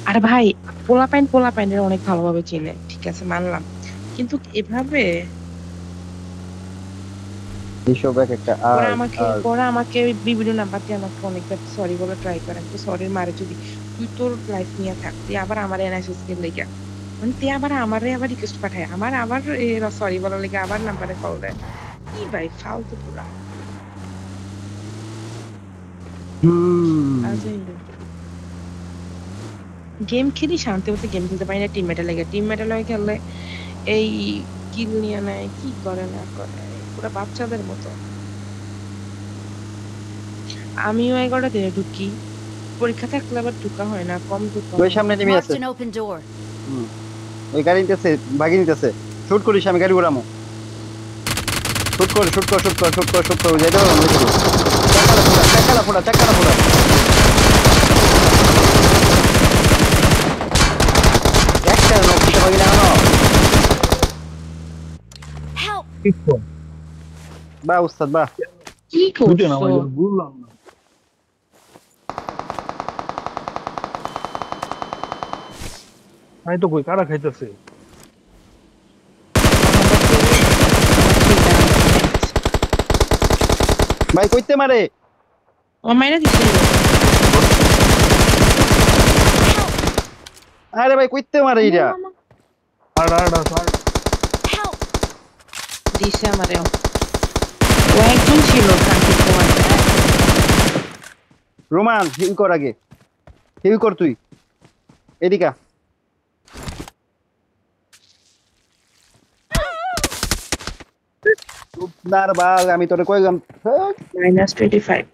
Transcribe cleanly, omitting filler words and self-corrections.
আরে ভাই, পোলাপাইনের অনেক ভালোভাবে চিনে, ঠিক আছে মানলাম, কিন্তু এভাবে এসব এক একটা আর্ট আর্ট। ওরা আমাকে বিভিন্ন নাম্বার দিয়ে আমাকে অনেকবার সরি বলে ট্রাই করে, আমি সরির মারে যদি তুই তোর লাইফ নিয়ে থাক, তুই আবার আমার এনএসএস এর লেগে, মানে তুই আবার আমারে আবার রিকোয়েস্ট পাঠায়, আমার আবার সরি বলার লেগে আবার নাম্বারে কল দেয়, কি ভাই ফালতু পুরা। হুম। গেম খেলি শান্তি মতো, গেম খেলতে পারি না টিমমেটের লেগে, টিমমেটের লগে খেললে এই কিল নিয়ে নেয়, কি করে না করে পুরা বাচ্চাদের মতো। আমিও এগারোটা দিনে ঢুকি, পরীক্ষা থাকলে আবার ঢুকা হয় না, কম ঢুকা ওই হয়। সামনে নেমে আছে। Marked an open door. হুম। ওই গাড়ি নিতেছে, ভাগি নিতেছে। শুট করিস, আমি গাড়ি উড়ামো। শুট কর, শুট কর, শুট কর, শুট কর, শুট কর, যেতে পারবো না, যেতে পারবো। চাকালা ফোড়া, চাকালা ফোড়া, চাকালা ফোড়া। একটা লোক দিতে পারি না এখনো। Help! বাহ উস্তাদ বাহ। কি দুটো না করছো? ভাই, বুঝলাম না। আমি তো কই কারা খাইতেছে। ভাই কইতে মারে। ও মাইরা দিছে। আরে ভাই কইতে মারে আমা, এরা। আমা। আর আর আর Help! দিছে আমারেও। ও একজন ছিল শান্তি কুমার। রোমান হিল কর আগে, হিল কর তুই। এদিকা আপনার বাল, আমি তোরে কইলাম। -25